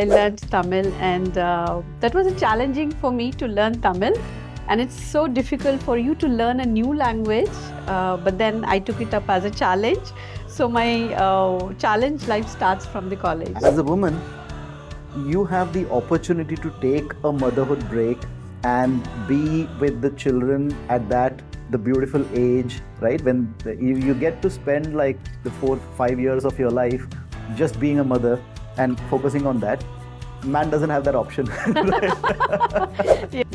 I learned Tamil, and that was challenging for me to learn Tamil. And it's so difficult for you to learn a new language, but then I took it up as a challenge. So my challenge life starts from the college. As a woman, you have the opportunity to take a motherhood break and be with the children at the beautiful age, right? When you get to spend like the 4-5 years of your life just being a mother and focusing on that. Man doesn't have that option.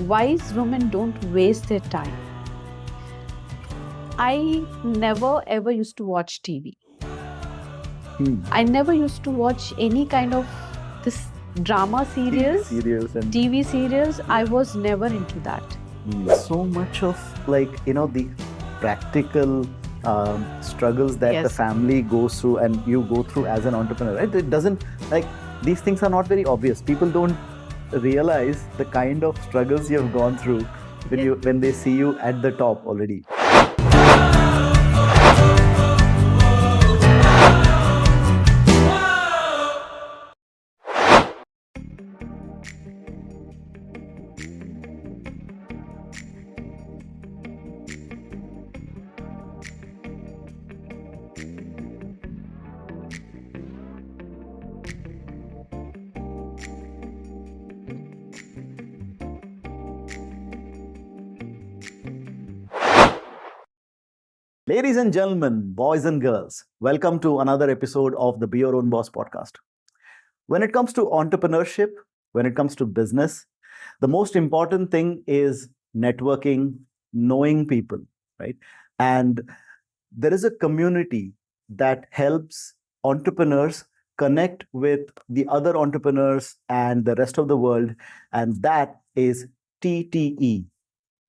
Wise women don't waste their time. I never ever used to watch TV. I never used to watch any kind of this drama serials, TV serials. I was never into that. So much of the practical struggles that the family goes through and you go through as an entrepreneur, right? It doesn't, like, these things are not very obvious. People don't realize the kind of struggles you've gone through when they see you at the top already. Ladies and gentlemen, boys and girls, welcome to another episode of the Be Your Own Boss podcast. When it comes to entrepreneurship, when it comes to business, the most important thing is networking, knowing people, right? And there is a community that helps entrepreneurs connect with the other entrepreneurs and the rest of the world, and that is TTE,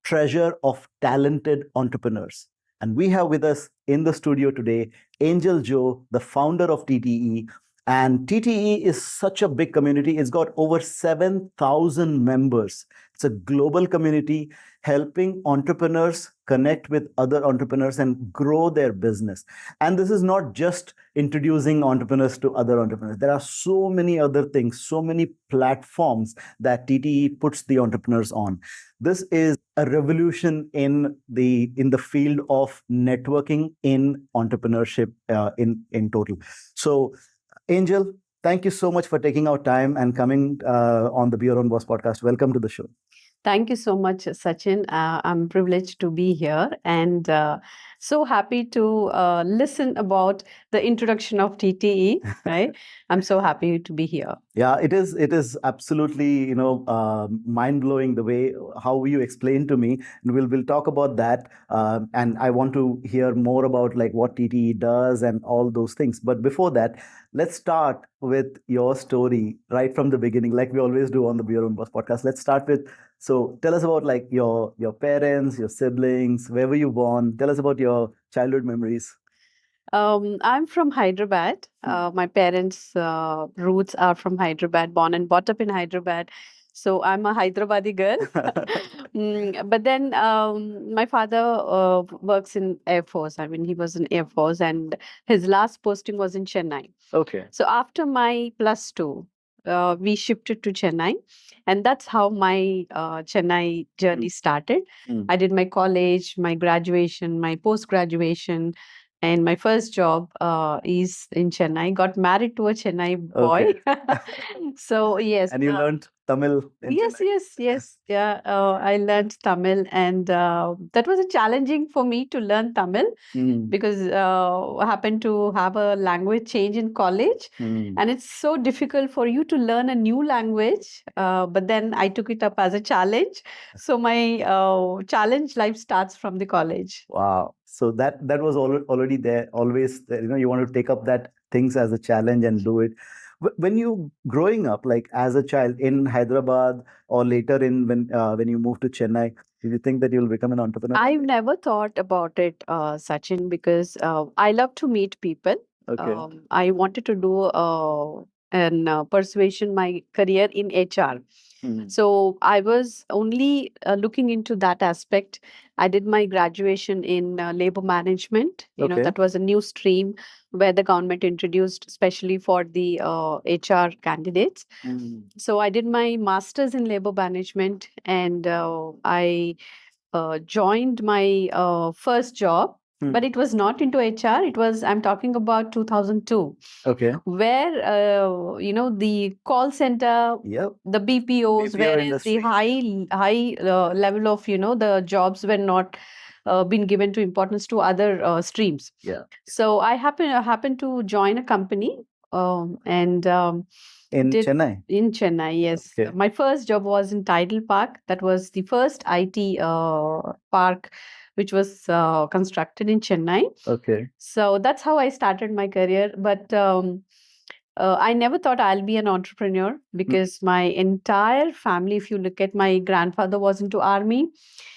Treasure of Talented Entrepreneurs. And we have with us in the studio today Angel Joe, the founder of TTE. And TTE is such a big community. It's got over 7,000 members. It's a global community helping entrepreneurs connect with other entrepreneurs and grow their business. And this is not just introducing entrepreneurs to other entrepreneurs. There are so many other things, so many platforms that TTE puts the entrepreneurs on. This is a revolution in the field of networking in entrepreneurship in total. So, Angel, thank you so much for taking our time and coming on the Be Your Own Boss podcast. Welcome to the show. Thank you so much, Sachin. I'm privileged to be here and so happy to listen about the introduction of TTE. Right, I'm so happy to be here. Yeah, it is. It is absolutely mind blowing the way how you explained to me, and we'll talk about that. And I want to hear more about like what TTE does and all those things. But before that, let's start with your story right from the beginning, like we always do on the Be Your Own Boss podcast. Let's start with. So tell us about like your parents, your siblings, where were you born? Tell us about your childhood memories. I'm from Hyderabad. My parents' roots are from Hyderabad, born and brought up in Hyderabad. So I'm a Hyderabadi girl. But then my father works in Air Force. I mean, he was in Air Force and his last posting was in Chennai. Okay. So after my plus two, we shifted to Chennai. And that's how my Chennai journey started. I did my college, my graduation, my post graduation, and my first job is in Chennai. Got married to a Chennai boy. Okay. So yes. And you learned Tamil in Yes, Chennai? yes. Yeah, I learned Tamil, and that was challenging for me to learn Tamil because I happened to have a language change in college, and it's so difficult for you to learn a new language. But then I took it up as a challenge. So my challenge life starts from the college. Wow. So that was already there, always there. You want to take up that things as a challenge and do it. When you growing up, like as a child in Hyderabad or later when you moved to Chennai, did you think that you'll become an entrepreneur? I've never thought about it, Sachin, because I love to meet people. Okay. I wanted to do and persuasion my career in HR. So I was only looking into that aspect. I did my graduation in labor management. Okay. That was a new stream where the government introduced, especially for the HR candidates. So I did my master's in labor management, and I joined my first job, but it was not into HR. It was, I'm talking about 2002. Okay. Where, the call center, Yep. the BPOs, BPO where industry. the high level of, the jobs were not been given to importance to other streams. Yeah. So I happened to join a company, and In did Chennai. in Chennai. Yes, Okay. my first job was in Tidal Park. That was the first IT park which was constructed in Chennai. Okay. So that's how I started my career. But I never thought I'll be an entrepreneur, because my entire family, if you look at, my grandfather was into army,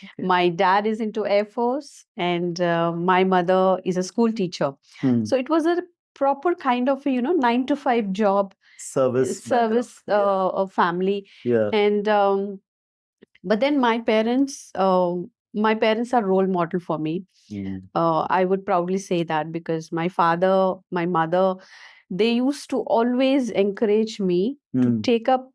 Okay. my dad is into Air Force, and my mother is a school teacher. So it was a proper kind of a, 9 to 5 job, Service service of family. Yeah. And but then my parents are role model for me. I would proudly say that, because my father, my mother, they used to always encourage me to take up,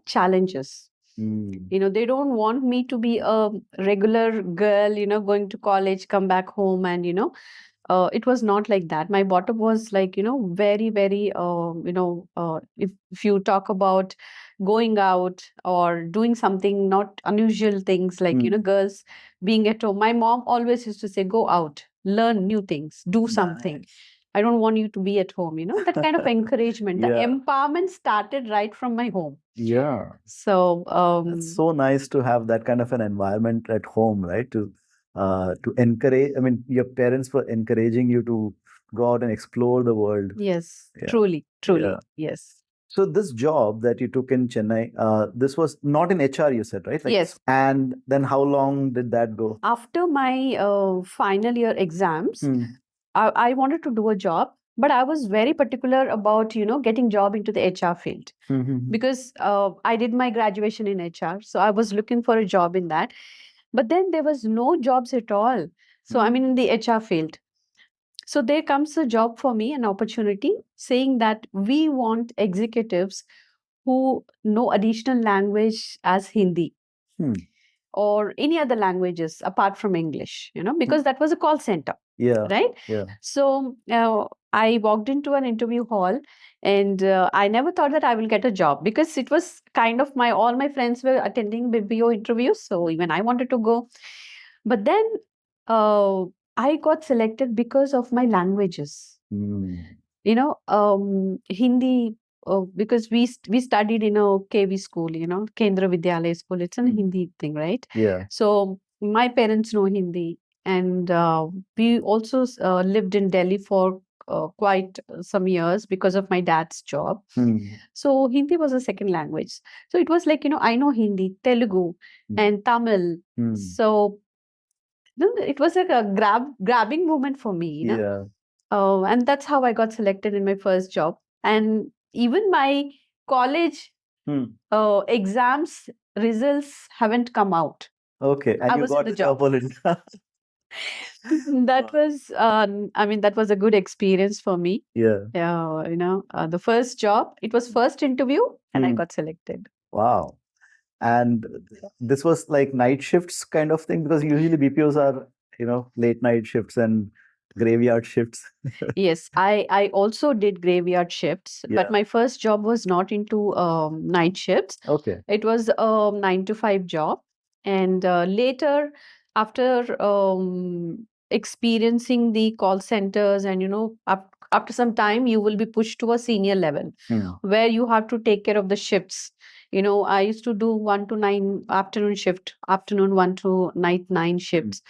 challenges. They don't want me to be a regular girl, going to college, come back home, and it was not like that. My bottom was like, very, very, if you talk about going out or doing something not unusual things, like, girls being at home, my mom always used to say, go out, learn new things, do something. I don't want you to be at home, that kind of encouragement. The empowerment started right from my home. Yeah. So It's so nice to have that kind of an environment at home, right? To encourage. I mean, your parents were encouraging you to go out and explore the world. yes, Yeah. truly, Yeah. yes. So this job that you took in Chennai, this was not in HR, you said, right? Yes. And then how long did that go? After my final year exams, I wanted to do a job, but I was very particular about, getting job into the HR field, because I did my graduation in HR. So I was looking for a job in that. But then there was no jobs at all. So I'm in the HR field. So there comes a job for me, an opportunity, saying that we want executives who know additional language as Hindi or any other languages apart from English, because that was a call center. Yeah. Right? Yeah. So I walked into an interview hall, and I never thought that I will get a job, because it was kind of all my friends were attending BPO interviews. So even I wanted to go. But then uh, I got selected because of my languages. Hindi, because we studied in a KV school, Kendra Vidyalaya school. It's a Hindi thing, right? Yeah. So my parents know Hindi, and we also lived in Delhi for quite some years because of my dad's job. So Hindi was a second language. So it was like, I know Hindi, Telugu, and Tamil. So it was like a grabbing moment for me, Yeah. and that's how I got selected in my first job. And even my college exams results haven't come out. Okay. And I you was in got the the job. job already. That was, that was a good experience for me. Yeah. The first job, it was first interview, and I got selected. Wow. And this was like night shifts kind of thing, because usually BPOs are, late night shifts and graveyard shifts. Yes, I also did graveyard shifts, Yeah. but my first job was not into night shifts. Okay. It was a 9 to 5 job. And later, after experiencing the call centers, and after some time, you will be pushed to a senior level where you have to take care of the shifts. I used to do 1 to 9 afternoon shift, afternoon 1 to night 9 shifts.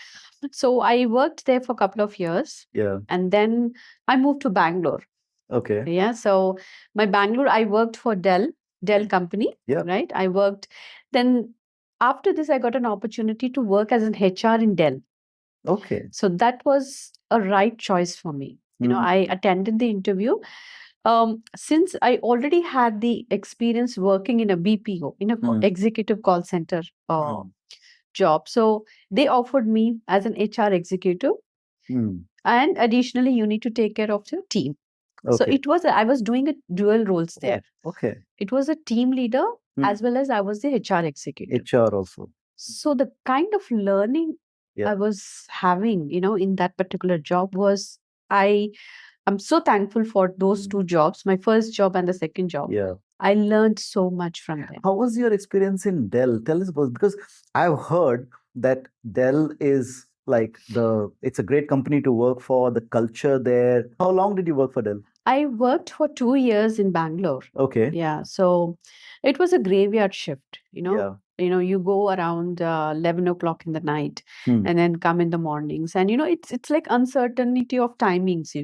So I worked there for a couple of years. Yeah. And then I moved to Bangalore. Okay. Yeah. So my Bangalore, I worked for Dell company. Yeah. Right. I worked. Then after this, I got an opportunity to work as an HR in Dell. Okay. So that was a right choice for me. I attended the interview. Since I already had the experience working in a BPO, in a executive call center job, so they offered me as an HR executive, and additionally, you need to take care of your team. So Okay. it was I was doing a dual roles there. Okay. It was a team leader as well as I was the HR executive. HR also. So the kind of learning Yeah. I was having, in that particular job was I'm so thankful for those two jobs, my first job and the second job. Yeah. I learned so much from them. How was your experience in Dell? Tell us about, because I've heard that Dell is like it's a great company to work for, the culture there. How long did you work for Dell? I worked for 2 years in Bangalore. Okay. Yeah. So it was a graveyard shift, Yeah. You go around 11 o'clock in the night and then come in the mornings. And, it's like uncertainty of timings,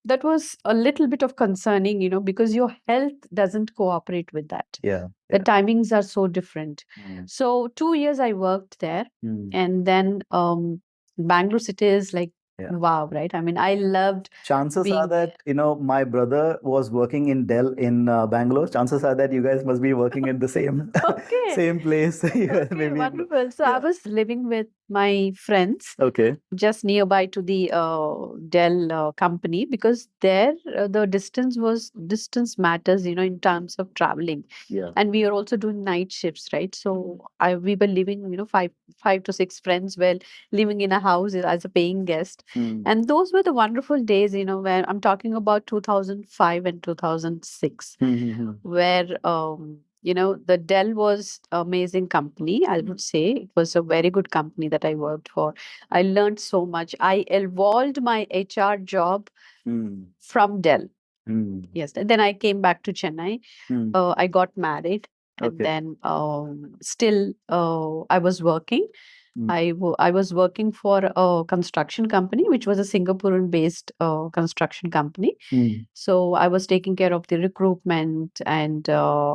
That was a little bit of concerning, because your health doesn't cooperate with that. Yeah. The timings are so different. So 2 years I worked there. And then Bangalore city is like, wow, right? I mean, I loved. Chances are that, my brother was working in Dell in Bangalore. Chances are that you guys must be working in the same Okay. same place. Okay, Maybe. wonderful. So I was living with my friends Okay. just nearby to the Dell company, because there the distance matters, in terms of traveling. Yeah. And we are also doing night shifts, right? So we were living, five to six friends were living in a house as a paying guest. And those were the wonderful days, where I'm talking about 2005 and 2006, where the Dell was amazing company. I would say it was a very good company that I worked for. I learned so much. I evolved my HR job from Dell. Yes. And then I came back to Chennai. I got married, and then still I was working. I was working for a construction company, which was a Singaporean-based construction company. So I was taking care of the recruitment and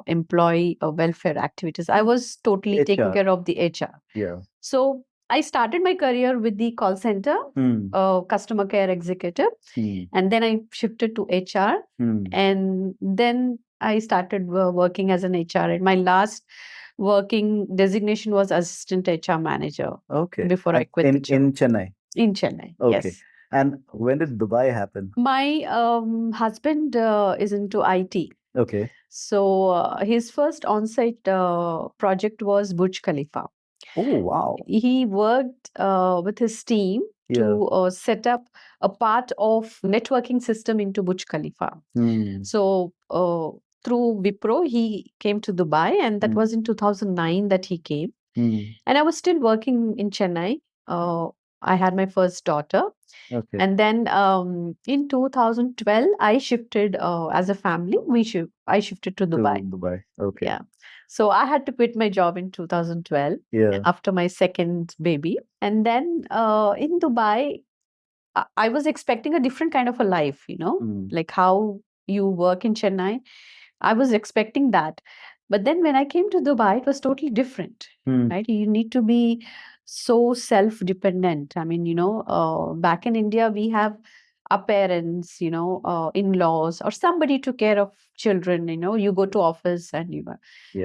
employee welfare activities. I was totally taking HR. care of the HR. Yeah. So I started my career with the call center, customer care executive, and then I shifted to HR, and then I started working as an HR. And my last working designation was assistant HR manager. Okay. Before I quit the job. In Chennai. In Chennai, Okay. yes. And when did Dubai happen? My husband is into IT. Okay. So his first on-site project was Burj Khalifa. Oh, wow. He worked with his team to set up a part of networking system into Burj Khalifa. So through Wipro, he came to Dubai, and that was in 2009 that he came. And I was still working in Chennai. I had my first daughter. Okay. And then in 2012, I shifted as a family. I shifted to Dubai. Dubai. Okay. Yeah. So I had to quit my job in 2012 after my second baby. And then in Dubai, I was expecting a different kind of a life, like how you work in Chennai. I was expecting that. But then when I came to Dubai, it was totally different, right? You need to be so self-dependent. I mean, back in India, we have our parents, in-laws, or somebody took care of children, you go to office and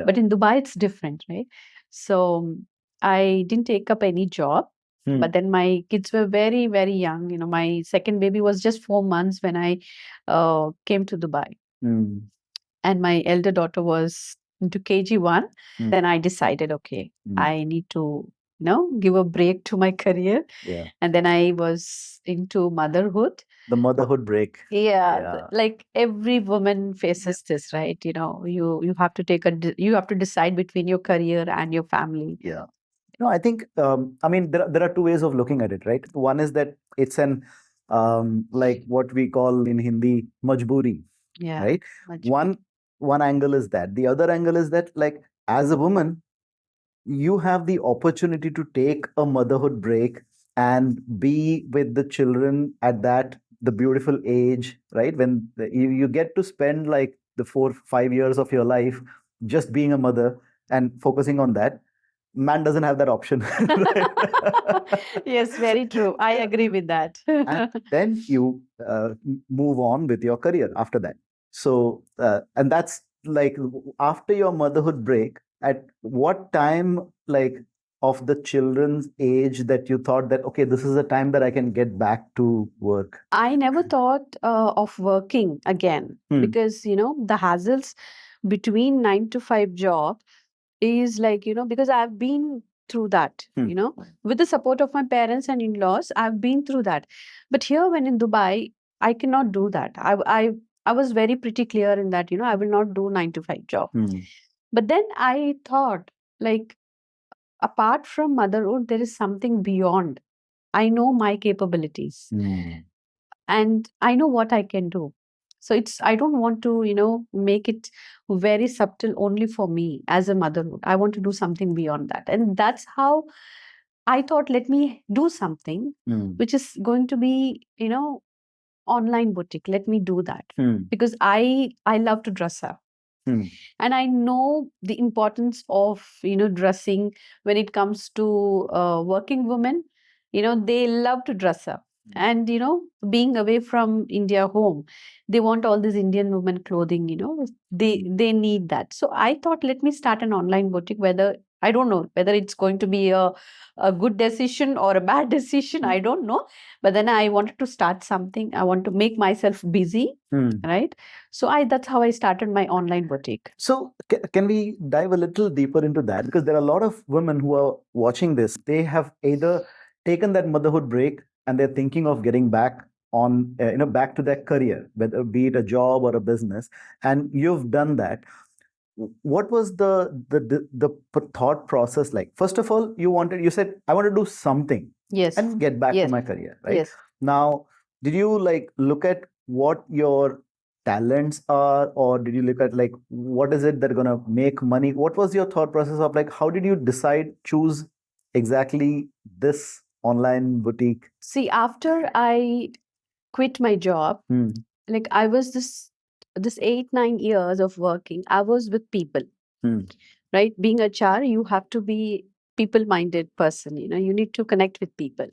but in Dubai, it's different, right? So I didn't take up any job. But then my kids were very, very young. My second baby was just 4 months when I came to Dubai. And my elder daughter was into KG1. Then I decided, okay, I need to, give a break to my career. Yeah. And then I was into motherhood. The motherhood break. Yeah, like every woman faces this, right? You have to you have to decide between your career and your family. Yeah. No, I think, I mean, there are two ways of looking at it, right? One is that it's an, like what we call in Hindi, majburi, Yeah. right? One angle is that. The other angle is that, like, as a woman, you have the opportunity to take a motherhood break and be with the children at the beautiful age, right? When you get to spend like the 4-5 years of your life just being a mother and focusing on that. Man doesn't have that option. Yes, very true. I agree with that. And then you move on with your career after that. So, and that's like after your motherhood break, at what time, like of the children's age, that you thought that, okay, this is the time that I can get back to work? I never thought of working again because, the hassles between 9 to 5 job is like, because I've been through that, with the support of my parents and in-laws, I've been through that. But here, when in Dubai, I cannot do that. I was very pretty clear in that, I will not do 9 to 5 job. But then I thought, like, apart from motherhood, there is something beyond. I know my capabilities and I know what I can do. So I don't want to, make it very subtle only for me as a motherhood. I want to do something beyond that. And that's how I thought, let me do something which is going to be, online boutique. Let me do that because I love to dress up. And I know the importance of dressing when it comes to working women. They love to dress up, and being away from India home, they want all this Indian women clothing. They need that. So I thought, let me start an online boutique. Whether I don't know whether it's going to be a good decision or a bad decision, I don't know. But then I wanted to start something. I want to make myself busy, right? So that's how I started my online boutique. So can we dive a little deeper into that? Because there are a lot of women who are watching this. They have either taken that motherhood break and they're thinking of getting back on, back to their career, whether be it a job or a business. And you've done that. What was the thought process like? First of all, you said, I want to do something. Yes. And get back to Yes. my career, right? Yes. Now, did you like look at what your talents are, or did you look at like what is it that going to make money? What was your thought process of like how did you choose exactly this online boutique? See, after I quit my job, like I was this 8-9 years of working, I was with people. Right? Being a HR, you have to be people-minded person. You need to connect with people.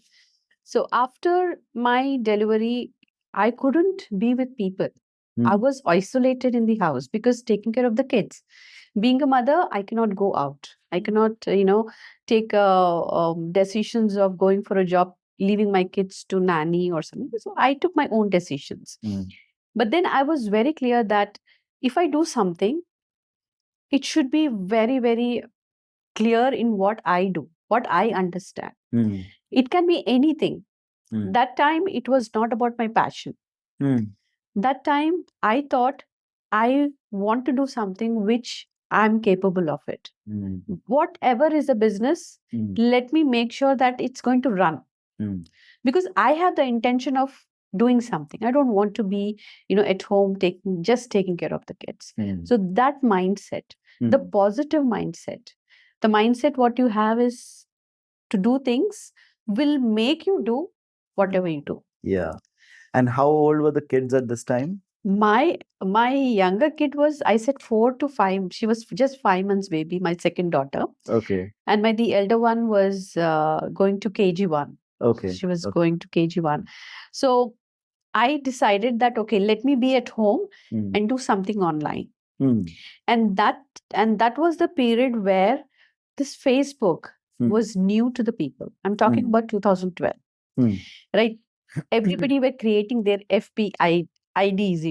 So after my delivery, I couldn't be with people. I was isolated in the house because taking care of the kids. Being a mother, I cannot go out. I cannot, take decisions of going for a job, leaving my kids to nanny or something. So I took my own decisions. But then I was very clear that if I do something, it should be very, very clear in what I do, what I understand. It can be anything. That time, it was not about my passion. That time, I thought I want to do something which I'm capable of it. Whatever is a business, let me make sure that it's going to run. Because I have the intention of doing something. I don't want to be, at home just taking care of the kids. So that mindset, the positive mindset, the mindset what you have is to do things will make you do whatever you do. Yeah. And how old were the kids at this time? My younger kid was, I said, 4 to 5. She was just 5 months baby, my second daughter. Okay. And the elder one was going to KG1. Okay. She was going to KG1. So I decided that, okay, let me be at home and do something online. And that was the period where this Facebook was new to the people. I'm talking about 2012. Right? Everybody were creating their FB IDs,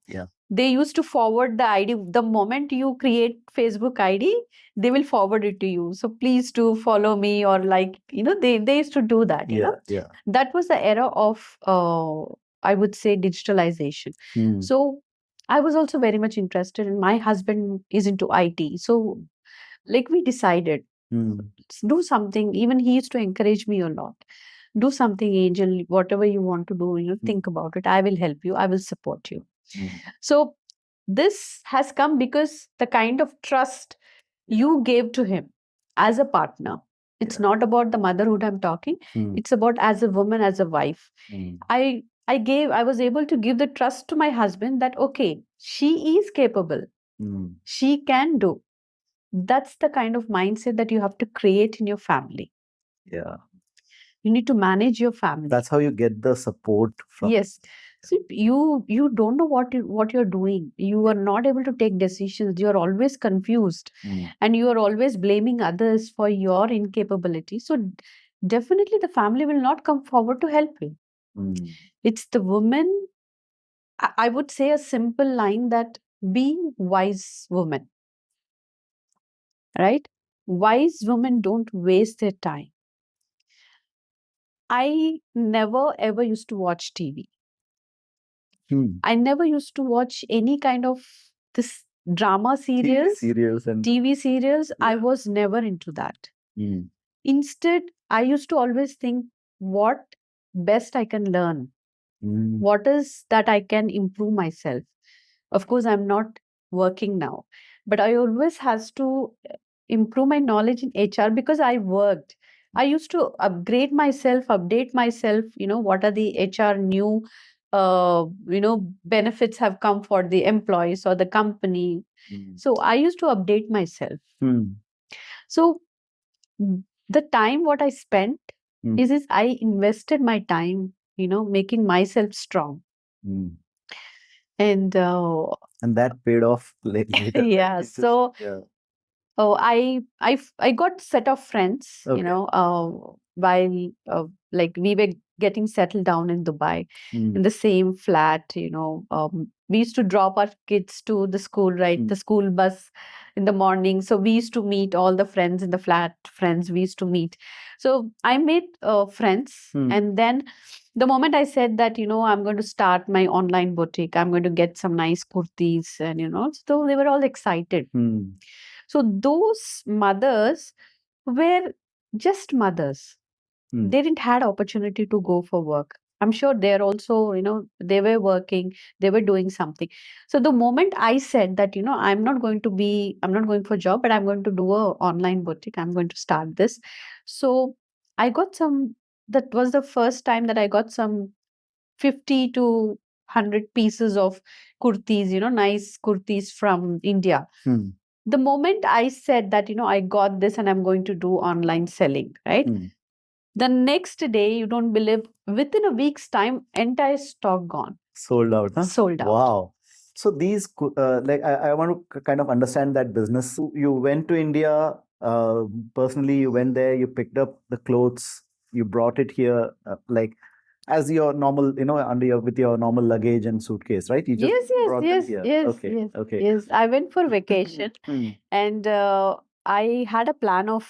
Yeah. They used to forward the ID. The moment you create Facebook ID, they will forward it to you. So please do follow me, or like, they used to do that, Yeah. That was the era of, I would say, digitalization. So I was also very much interested, and my husband is into IT. So like we decided, do something. Even he used to encourage me a lot. Do something, Angel, whatever you want to do, think about it. I will help you. I will support you. So this has come because the kind of trust you gave to him as a partner. It's not about the motherhood I'm talking. It's about as a woman, as a wife. I was able to give the trust to my husband that, okay, she is capable. She can do. That's the kind of mindset that you have to create in your family. Yeah. You need to manage your family. That's how you get the support from. Yes. So you don't know what you're doing. You are not able to take decisions. You're always confused, and you are always blaming others for your incapability. So definitely the family will not come forward to help you. It's the woman. I would say a simple line that be wise woman, right? Wise women don't waste their time. I never ever used to watch TV. I never used to watch any kind of this drama serials and TV serials. I was never into that. Instead, I used to always think what best I can learn. What is that I can improve myself? Of course, I'm not working now, but I always has to improve my knowledge in HR because I worked. I used to upgrade myself, update myself. What are the HR new, benefits have come for the employees or the company. So I used to update myself. So the time what I spent is I invested my time, making myself strong. And that paid off later. yeah, so oh, I got set of friends, while like we were getting settled down in Dubai in the same flat. We used to drop our kids to the school, right? The school bus in the morning. So we used to meet all the friends in the flat. Friends we used to meet. So I made friends, and then the moment I said that I'm going to start my online boutique, I'm going to get some nice kurtis, and so they were all excited. So those mothers were just mothers. They didn't had opportunity to go for work. I'm sure they're also, they were working, they were doing something. So the moment I said that, I'm not going for job, but I'm going to do a online boutique. I'm going to start this. So I got that was the first time that I got some 50 to 100 pieces of kurtis, nice kurtis from India. The moment I said that, I got this and I'm going to do online selling, right? The next day, you don't believe, within a week's time, entire stock gone. Sold out, huh? Sold out. Wow. So these, I want to kind of understand that business. You went to India, personally, you went there, you picked up the clothes, you brought it here, as your normal, with your normal luggage and suitcase, right? You just brought them here. Okay. Yes. I went for vacation, and I had a plan of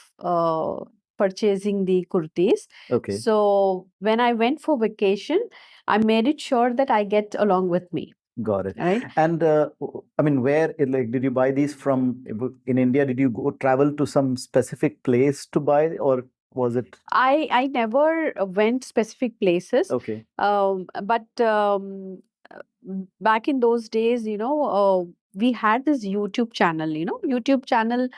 purchasing the kurtis. Okay. So when I went for vacation, I made it sure that I get along with me. Got it. Right. And I mean, where did you buy these from in India? Did you go travel to some specific place to buy, or was it? I never went specific places. Okay. But back in those days, we had this YouTube channel. YouTube channel.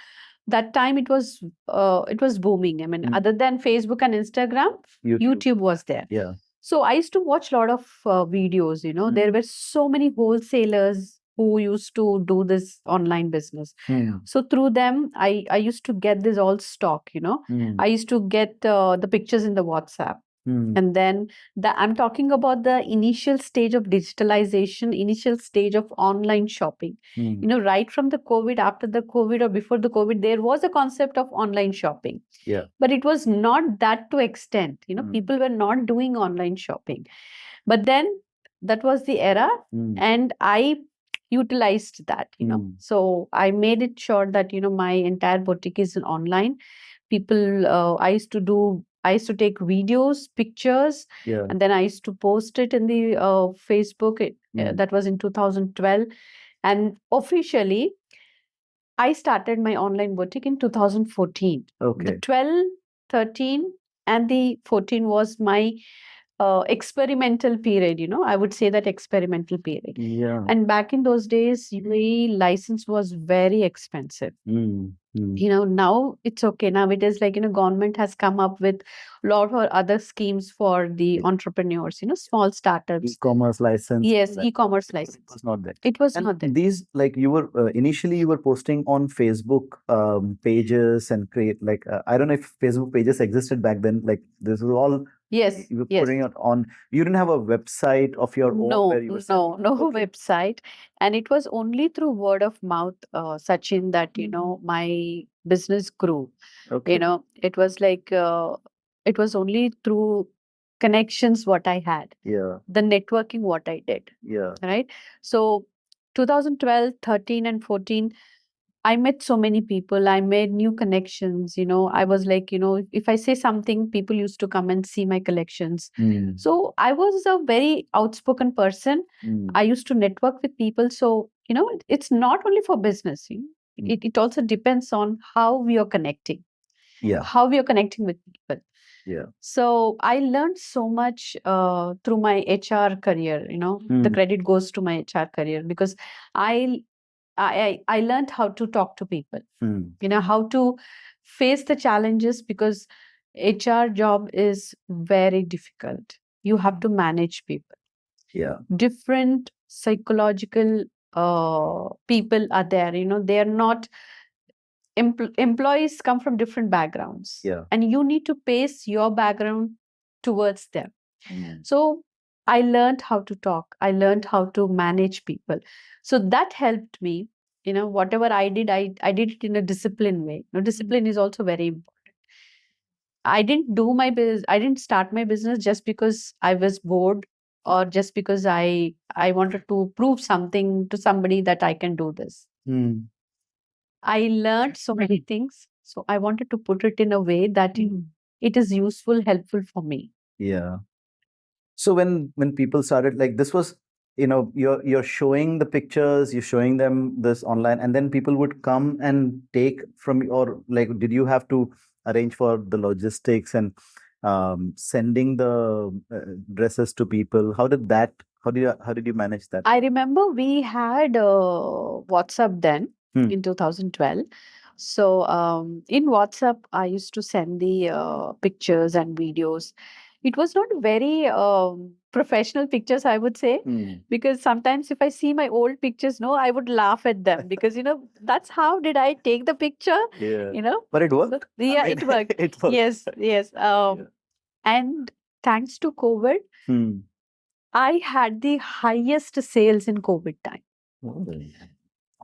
That time it was booming. I mean, other than Facebook and Instagram, YouTube was there. Yeah. So I used to watch a lot of videos. There were so many wholesalers who used to do this online business. So through them, I used to get this all stock. I used to get the pictures in the WhatsApp. And then I'm talking about the initial stage of digitalization, initial stage of online shopping. Right from the COVID, after the COVID, or before the COVID, there was a concept of online shopping. Yeah. But it was not that to extent. People were not doing online shopping. But then that was the era, and I utilized that. So I made it sure that my entire boutique is online. People, I used to take videos, pictures, and then I used to post it in the Facebook. That was in 2012, and officially I started my online boutique in 2014. Okay. The 12, 13, and the 14 was my experimental period. I would say that experimental period. Yeah. And back in those days, UAE license was very expensive. Now it's okay. Now it is like, government has come up with a lot of other schemes for the entrepreneurs, small startups. E-commerce license. Yes, e-commerce license. It was not there. It was And not there. these, you were initially you were posting on Facebook pages and create I don't know if Facebook pages existed back then. This was all Yes, You were yes. putting it on. You didn't have a website of your own No, where you were selling. no Okay. website. And it was only through word of mouth, Sachin, that, my business grew. Okay. It was like, it was only through connections what I had, Yeah. the networking what I did, Yeah. right? So 2012, 13 and 14, I met so many people. I made new connections. I was like, if I say something, people used to come and see my collections. Mm. So I was a very outspoken person. Mm. I used to network with people. So, it's not only for business. It also depends on how we are connecting, Yeah. how we are connecting with people. Yeah. So I learned so much through my HR career. The credit goes to my HR career because I learned how to talk to people, how to face the challenges, because HR job is very difficult. You have to manage people. Yeah. Different psychological people are there. They are not employees come from different backgrounds. Yeah. And you need to pace your background towards them. Mm. So I learned how to talk. I learned how to manage people. So that helped me. Whatever I did it in a disciplined way. Discipline is also very important. I didn't start my business just because I was bored, or just because I wanted to prove something to somebody that I can do this. Mm. I learned so many things. So I wanted to put it in a way that it is useful, helpful for me. Yeah. So when people started, like, this was, you're showing the pictures, you're showing them this online, and then people would come and take from, or like, did you have to arrange for the logistics and sending the dresses to people? How did you manage that? I remember we had WhatsApp then Hmm. in 2012. So in WhatsApp, I used to send the pictures and videos. It was not very professional pictures, I would say, because sometimes if I see my old pictures, no, I would laugh at them because that's how did I take the picture, Yeah. But it worked. Yeah, it worked. It worked. Yes, yes. Yeah. And thanks to COVID, I had the highest sales in COVID time. Oh.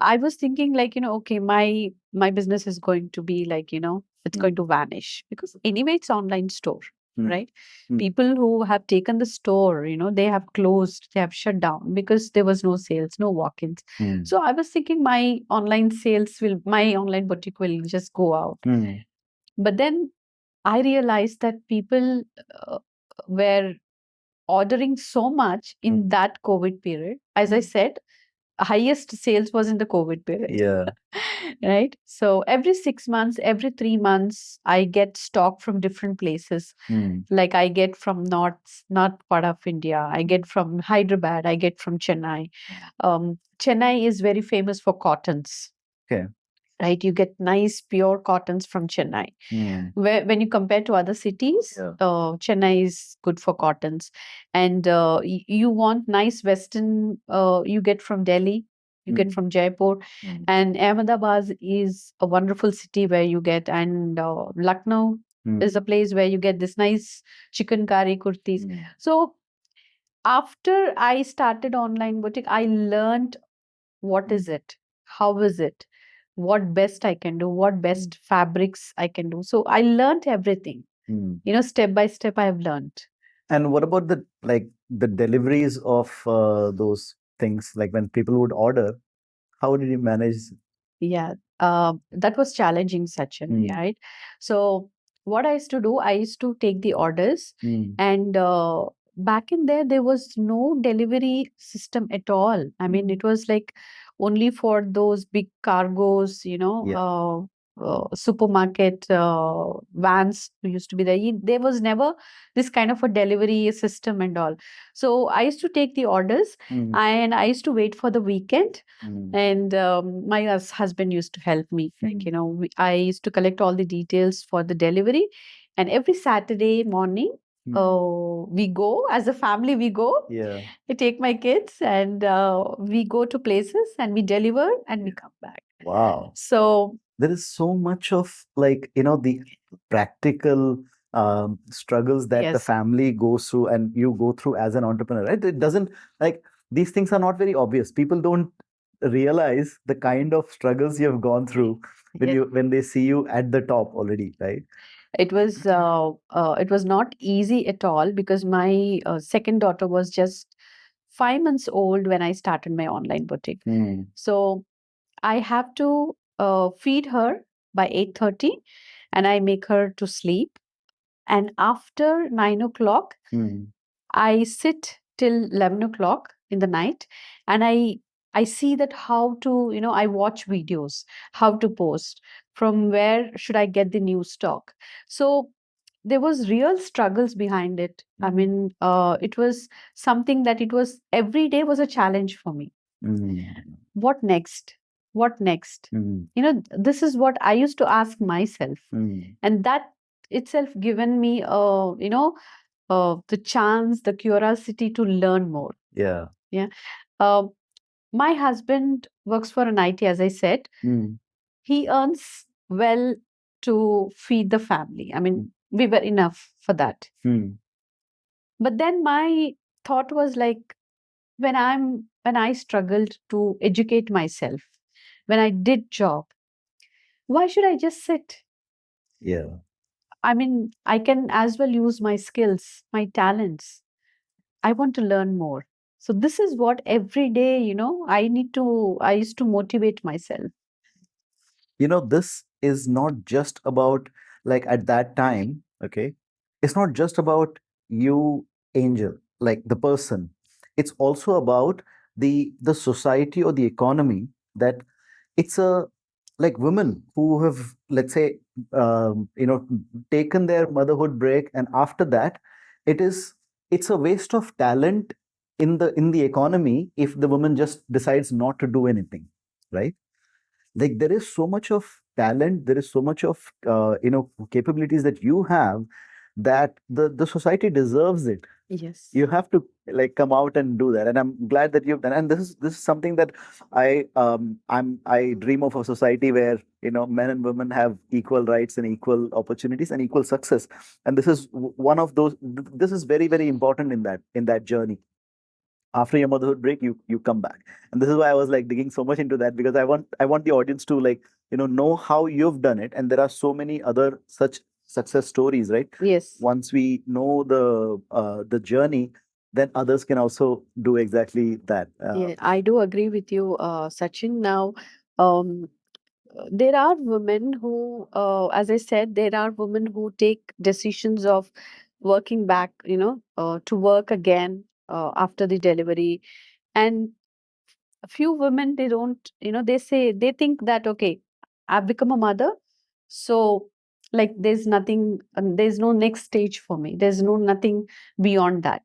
I was thinking like, okay, my business is going to be like, it's going to vanish because anyway it's online store, right? People who have taken the store, they have closed, they have shut down because there was no sales, no walk-ins. So I was thinking my online boutique will just go out. But then I realized that people were ordering so much in that COVID period. As I said, highest sales was in the COVID period. Yeah. Right. So every 6 months, every 3 months, I get stock from different places. Like I get from north part of India. I get from Hyderabad. I get from Chennai. Chennai is very famous for cottons. Okay. Right. You get nice pure cottons from Chennai. When you compare to other cities, Yeah. Chennai is good for cottons. And you want nice Western, you get from Delhi, you get from Jaipur. And Ahmedabad is a wonderful city where you get, and Lucknow is a place where you get this nice chicken curry kurtis. So after I started online boutique, I learned what is it, how is it, what best I can do, what best fabrics I can do. So I learned everything. Step by step I have learned. And what about the deliveries of those things? Like when people would order, how did you manage? Yeah, that was challenging, Sachin, right? So what I used to do, I used to take the orders, and back in there was no delivery system at all. I mean, it was like only for those big cargos, Yeah. supermarket vans who used to be there. There was never this kind of a delivery system and all. So I used to take the orders, and I used to wait for the weekend. And my husband used to help me. Like, I used to collect all the details for the delivery. And every Saturday morning, we go as a family, we go. Yeah. I take my kids and we go to places and we deliver and we come back. Wow. So There is so much of the practical struggles that the Yes. family goes through and you go through as an entrepreneur, right? It doesn't, like, these things are not very obvious. People don't realize the kind of struggles you have gone through when Yes. when they see you at the top already, right? It was not easy at all because my second daughter was just 5 months old when I started my online boutique. So I have to feed her by 8:30, and I make her to sleep. And after 9 o'clock, I sit till 11 o'clock in the night, and I see that how to, I watch videos, how to post, from where should I get the new stock. So there was real struggles behind it. I mean, it was something that it was every day was a challenge for me. What next? What next? This is what I used to ask myself, and that itself given me the chance, the curiosity to learn more. Yeah. Yeah. Um, my husband works for an IT, as I said. He earns well to feed the family. I mean, we were enough for that. But then my thought was like, when I struggled to educate myself, when I did job, why should I just sit? Yeah. I mean, I can as well use my skills, my talents. I want to learn more. So this is what every day, I used to motivate myself. This is not just about, like, at that time, okay, it's not just about you, Angel, like the person. It's also about the society or the economy, that it's a, like, women who have, let's say, taken their motherhood break, and after that, it is it's a waste of talent in the economy if the woman just decides not to do anything, right? Like, there is so much of talent, there is so much of capabilities that you have, that the society deserves it. Yes. You have to, like, come out and do that, and I'm glad that you've done. And this is something that I dream of a society where men and women have equal rights and equal opportunities and equal success. And this is one of those. This is very, very important in that journey. After your motherhood break, you come back. And this is why I was, like, digging so much into that, because I want the audience to, like, know how you've done it. And there are so many other such success stories, right? Yes. Once we know the journey, then others can also do exactly that. Yeah, I do agree with you, Sachin. Now, um, there are women who, as I said, there are women who take decisions of working back, to work again after the delivery. And a few women, they don't, they think that, okay, I've become a mother. So, like, there's nothing, there's no next stage for me. There's nothing beyond that.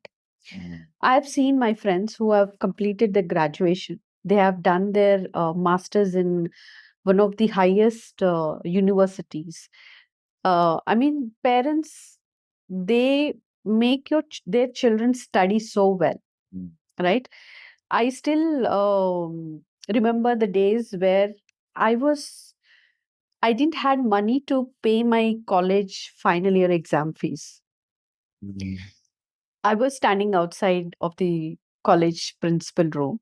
I've seen my friends who have completed their graduation. They have done their masters in one of the highest universities. I mean, parents, they make their children study so well, right? I still remember the days where I was I didn't had money to pay my college final year exam fees. I was standing outside of the college principal room,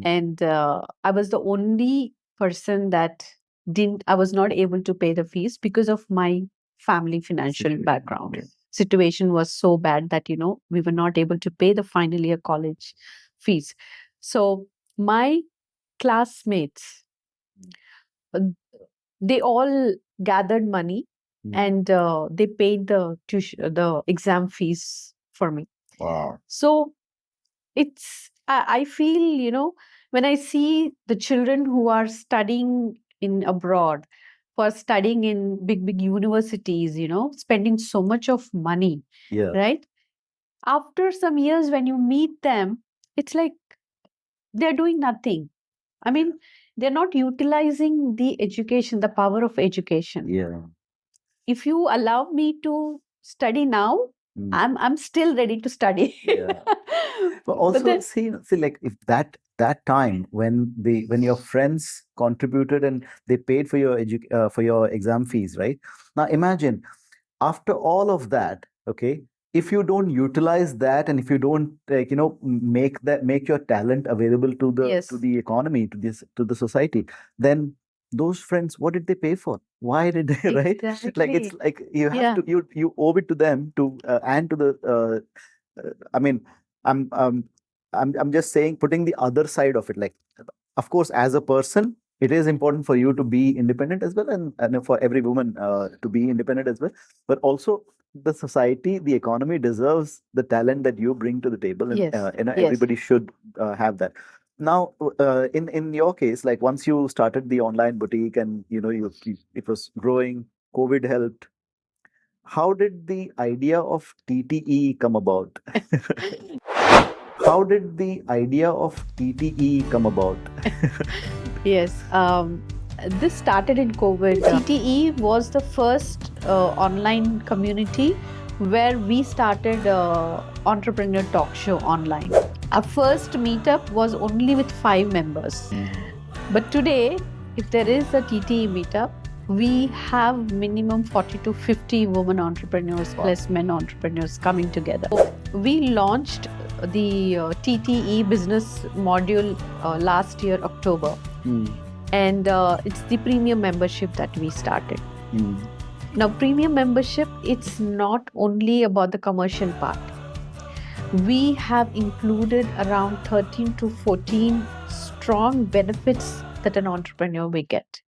and I was the only person that didn't I was not able to pay the fees because of my family financial background. Situation was so bad that we were not able to pay the final year college fees. So my classmates, uh, they all gathered money, and they paid the exam fees for me. Wow. So I feel, when I see the children who are studying in abroad, who are studying in big universities, spending so much of money, Yeah. right? After some years, when you meet them, it's like they're doing nothing. I mean, they're not utilizing the education, the power of education. Yeah. If you allow me to study now, I'm still ready to study. Yeah. But But also, then, see, like, if that time when your friends contributed and they paid for your for your exam fees, right? Now imagine, After all of that, okay, if you don't utilize that, and if you don't make your talent available to the economy, to the society, then those friends, what did they pay for? Why did they, right? Like, it's like you have to, you owe it to them to and to the I mean, I'm um I'm just saying, putting the other side of it, like, of course, as a person, it is important for you to be independent as well, and for every woman to be independent as well. But also, the society, the economy deserves the talent that you bring to the table, and everybody should have that. Now, in your case, like, once you started the online boutique, and it was growing, COVID helped. How did the idea of TTE come about? How did the idea of TTE come about? Yes, this started in COVID. TTE was the first online community where we started entrepreneur talk show online. Our first meetup was only with 5 members. But today, if there is a TTE meetup, we have minimum 40 to 50 women entrepreneurs plus men entrepreneurs coming together. We launched the TTE business module last year, October. And it's the premium membership that we started. Now, premium membership, it's not only about the commercial part. We have included around 13 to 14 strong benefits that an entrepreneur will get.